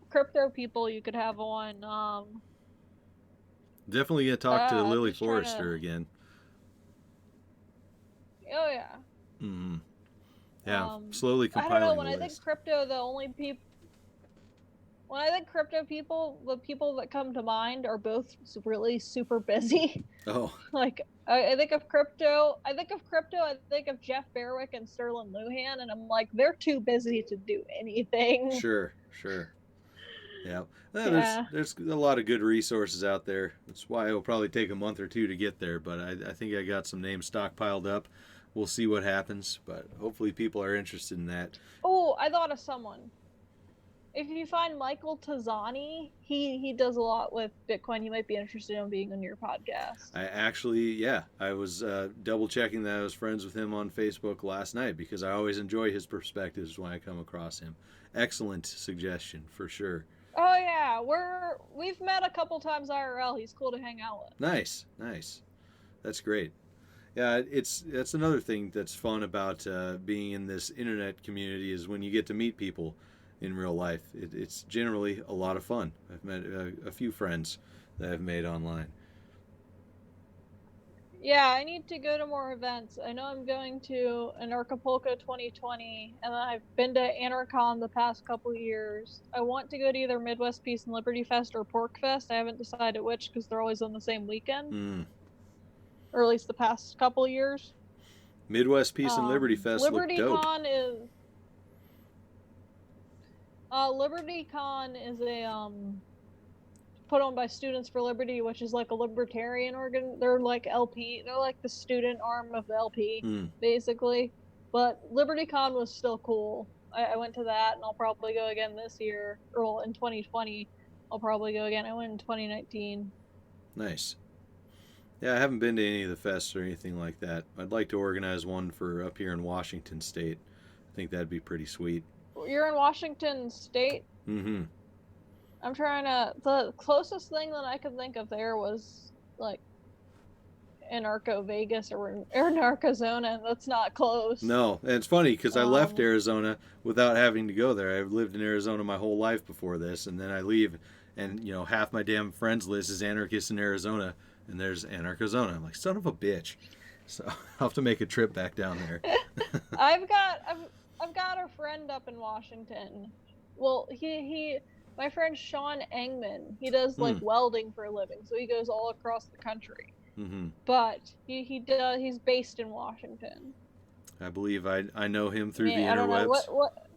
crypto people you could have on. Definitely gonna talk to Lily Forrester again. Oh yeah. Mm-hmm. Yeah, slowly compiling. I don't know. When I think crypto, when I think crypto people, the people that come to mind are both really super busy. Oh. Like I think of crypto. I think of Jeff Berwick and Sterling Lujan, and I'm like, they're too busy to do anything. Sure. Yeah. There's a lot of good resources out there. That's why it'll probably take a month or two to get there, but I think I got some names stockpiled up. We'll see what happens, but hopefully people are interested in that. Oh, I thought of someone. If you find Michael Tazzani, he does a lot with Bitcoin. He might be interested in being on your podcast. I was double checking that I was friends with him on Facebook last night, because I always enjoy his perspectives when I come across him. Excellent suggestion, for sure. Oh yeah, we've met a couple times IRL. He's cool to hang out with. Nice. That's great. Yeah, that's another thing that's fun about being in this internet community, is when you get to meet people in real life. It's generally a lot of fun. I've met a few friends that I've made online. Yeah, I need to go to more events. I know I'm going to Anarchapulco 2020, and then I've been to Anarchon the past couple years. I want to go to either Midwest Peace and Liberty Fest or Pork Fest. I haven't decided which, because they're always on the same weekend. Or at least the past couple years. Midwest Peace and Liberty Fest look dope. LibertyCon is a put on by Students for Liberty, which is like a libertarian organ. They're like LP. They're like the student arm of the LP, basically. But LibertyCon was still cool. I went to that, and I'll probably go again this year. Or in 2020, I'll probably go again. I went in 2019. Nice. Yeah, I haven't been to any of the fests or anything like that. I'd like to organize one for up here in Washington State. I think that'd be pretty sweet. You're in Washington State? Mm-hmm. I'm trying to... The closest thing that I could think of there was, like, Anarcho Vegas or Narcozona. That's not close. No, and it's funny, because I left Arizona without having to go there. I've lived in Arizona my whole life before this, and then I leave, and, half my damn friends list is anarchists in Arizona, and there's Anarchozona. I'm like, son of a bitch. So I'll have to make a trip back down there. I've got a friend up in Washington. Well, my friend Sean Engman, he does like welding for a living, so he goes all across the country. Mm-hmm. But he's based in Washington. I believe I know him through the I don't know interwebs. what.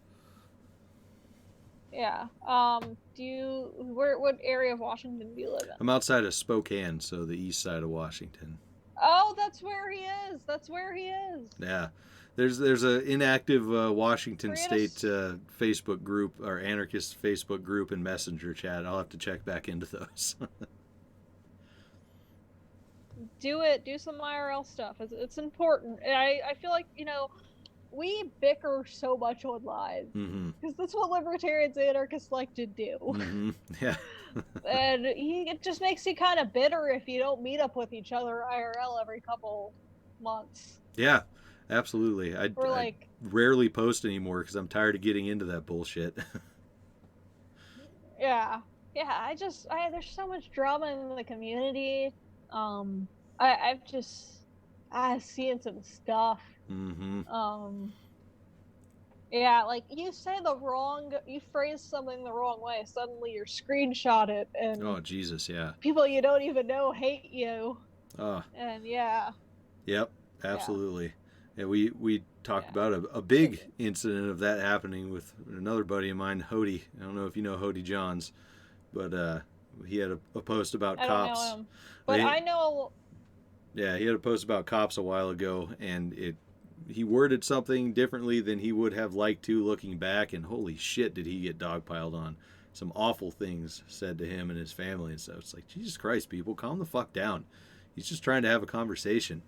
Yeah. What area of Washington do you live in? I'm outside of Spokane, so the east side of Washington. Oh, that's where he is. That's where he is. Yeah. There's an inactive Washington State Facebook group or anarchist Facebook group and messenger chat. I'll have to check back into those. Do it. Do some IRL stuff. It's important. I feel like, we bicker so much online because that's what libertarians and anarchists like to do. Mm-hmm. Yeah. And it just makes you kind of bitter if you don't meet up with each other IRL every couple months. Yeah, absolutely. I rarely post anymore because I'm tired of getting into that bullshit. Yeah. There's so much drama in the community. I've seen some stuff. Mm-hmm. Yeah, like you phrase something the wrong way, suddenly you're screenshot it, and oh Jesus, yeah, people you don't even know hate you. Oh. And yeah. Yep, absolutely. Yeah, we talked about a big incident of that happening with another buddy of mine, Hody. I don't know if you know Hody Johns, but he had a post about cops. I don't know him, but I know. Yeah, he had a post about cops a while ago, and he worded something differently than he would have liked to looking back, and holy shit did he get dogpiled on. Some awful things said to him and his family and stuff. It's like, Jesus Christ, people, calm the fuck down. He's just trying to have a conversation.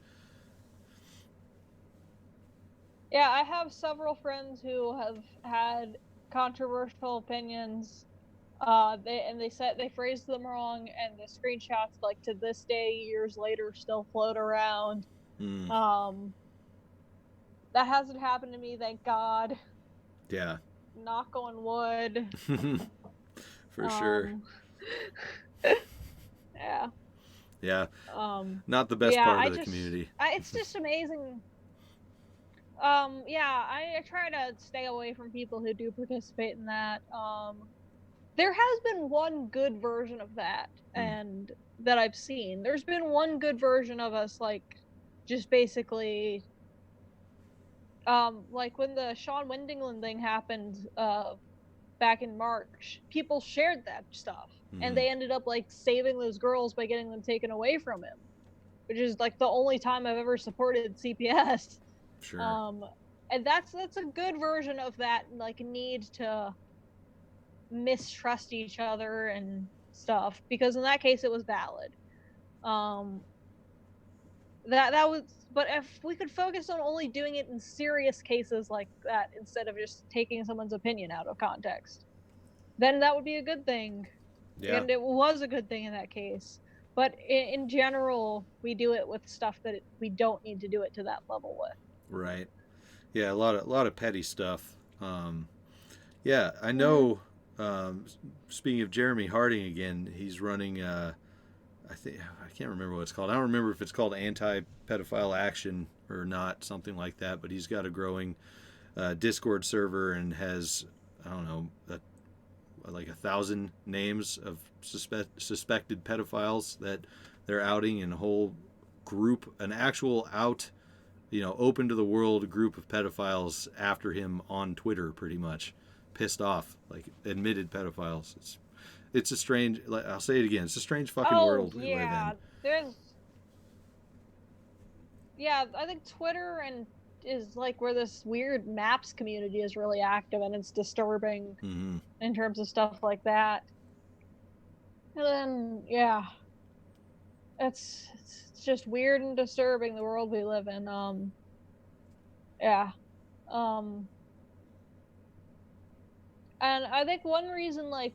Yeah, I have several friends who have had controversial opinions. They phrased them wrong, and the screenshots, like to this day, years later, still float around. That hasn't happened to me, thank God. Yeah. Knock on wood. For sure. Yeah. Yeah. Not the best part of the community. It's just amazing. I try to stay away from people who do participate in that. There has been one good version of that, and that I've seen. There's been one good version of us, like, just basically, like when the Sean Windingland thing happened, back in March, people shared that stuff, and they ended up, like, saving those girls by getting them taken away from him, which is, like, the only time I've ever supported CPS. Sure. And that's a good version of that, like, need to mistrust each other and stuff, because in that case it was valid. That was, but if we could focus on only doing it in serious cases like that instead of just taking someone's opinion out of context, then that would be a good thing. Yeah. And it was a good thing in that case. But in general, we do it with stuff that we don't need to do it to that level with. Right. Yeah, a lot of petty stuff. Yeah, I know. Speaking of Jeremy Harding again, he's running. I can't remember what it's called. I don't remember if it's called Anti-Pedophile Action or not, something like that. But he's got a growing Discord server and has, I don't know, like 1,000 names of suspected pedophiles that they're outing, and a whole group, an actual open to the world group of pedophiles after him on Twitter, pretty much pissed off, like admitted pedophiles. It's a strange, I'll say it again, it's a strange fucking world we live in. I think Twitter is like where this weird maps community is really active, and it's disturbing in terms of stuff like that. And then it's just weird and disturbing, the world we live in. And I think one reason, like,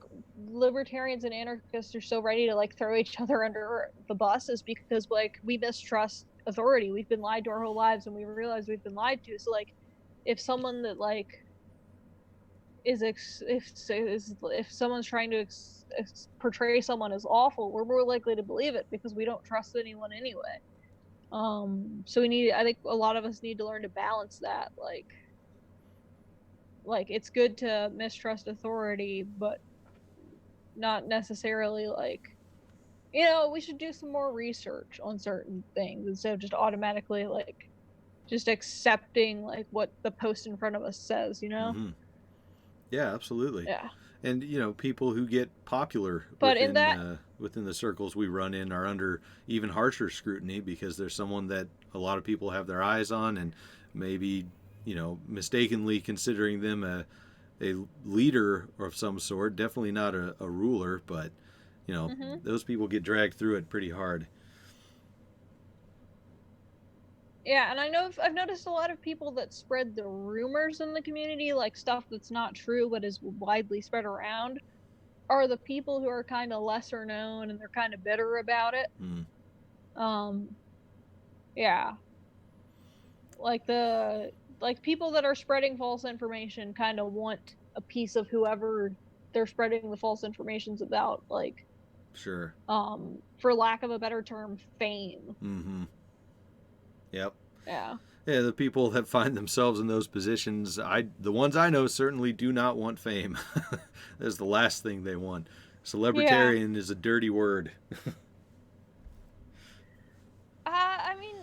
libertarians and anarchists are so ready to, like, throw each other under the bus is because, like, we mistrust authority. We've been lied to our whole lives, and we realize we've been lied to. So, like, if someone that, like, if someone's trying to portray someone as awful, we're more likely to believe it because we don't trust anyone anyway. So I think a lot of us need to learn to balance that, like, like it's good to mistrust authority, but not necessarily like, you know, we should do some more research on certain things instead of just automatically like just accepting like what the post in front of us says, you know? Mm-hmm. Yeah, absolutely. Yeah. And people who get popular But in that, within the circles we run in are under even harsher scrutiny because there's someone that a lot of people have their eyes on and maybe mistakenly considering them a leader of some sort. Definitely not a ruler, but those people get dragged through it pretty hard. yeah, and I've noticed a lot of people that spread the rumors in the community, like stuff that's not true but is widely spread around, are the people who are kind of lesser known and they're kind of bitter about it. Yeah, like people that are spreading false information kind of want a piece of whoever they're spreading the false information's about, like, sure, for lack of a better term, fame. Mm-hmm. Yep. Yeah. Yeah, the people that find themselves in those positions, the ones I know certainly do not want fame. That's the last thing they want. Celebritarian is a dirty word. I mean,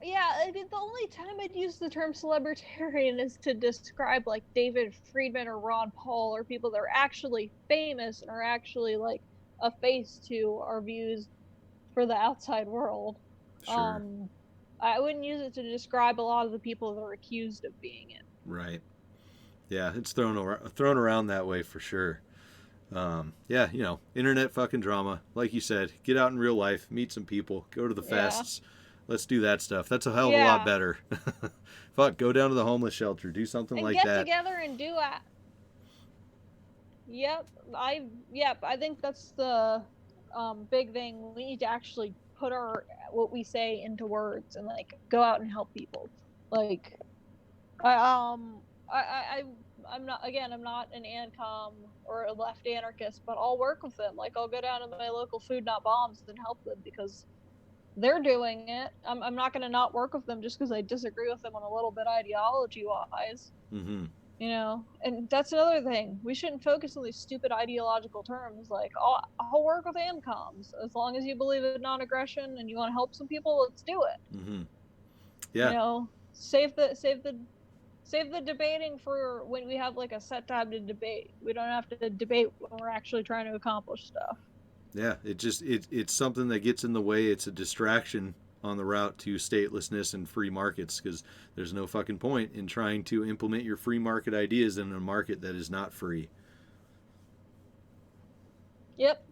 yeah, I mean, the only time I'd use the term celebritarian is to describe like David Friedman or Ron Paul or people that are actually famous and are actually like a face to our views for the outside world. Sure. I wouldn't use it to describe a lot of the people that are accused of being it. Right. Yeah, it's thrown around that way for sure. Yeah, internet fucking drama. Like you said, get out in real life, meet some people, go to the fests. Let's do that stuff. That's a hell of a lot better. Fuck, go down to the homeless shelter, do something like that. Get together and do it. Yep, I think that's the big thing. We need to actually put what we say into words and like go out and help people. Like, I'm not an ANCOM or a left anarchist, but I'll work with them. Like, I'll go down to my local Food Not Bombs and help them because they're doing it. I'm not going to not work with them just because I disagree with them on a little bit ideology wise. Mm-hmm. And that's another thing. We shouldn't focus on these stupid ideological terms like, oh, I'll work with ANCOMs. As long as you believe in non-aggression and you want to help some people, let's do it. Mm-hmm. Yeah. Save the debating for when we have like a set time to debate. We don't have to debate when we're actually trying to accomplish stuff. Yeah, it's something that gets in the way. It's a distraction on the route to statelessness and free markets because there's no fucking point in trying to implement your free market ideas in a market that is not free. Yep.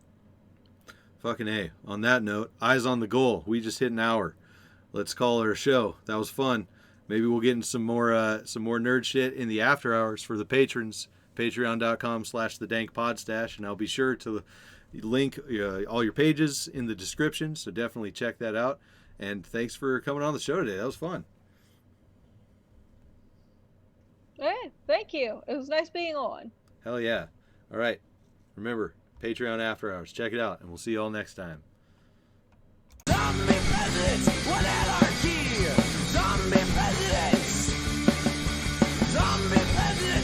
Fucking A. On that note, eyes on the goal. We just hit an hour. Let's call it a show. That was fun. Maybe we'll get into some more nerd shit in the after hours for the patrons. Patreon.com/thedankpodstash, and I'll be sure to link all your pages in the description, so definitely check that out. And thanks for coming on the show today. That was fun. Hey, thank you. It was nice being on. Hell yeah. All right. Remember, Patreon After Hours. Check it out, and we'll see you all next time. Zombie presidents, what anarchy! Zombie presidents! Zombie presidents!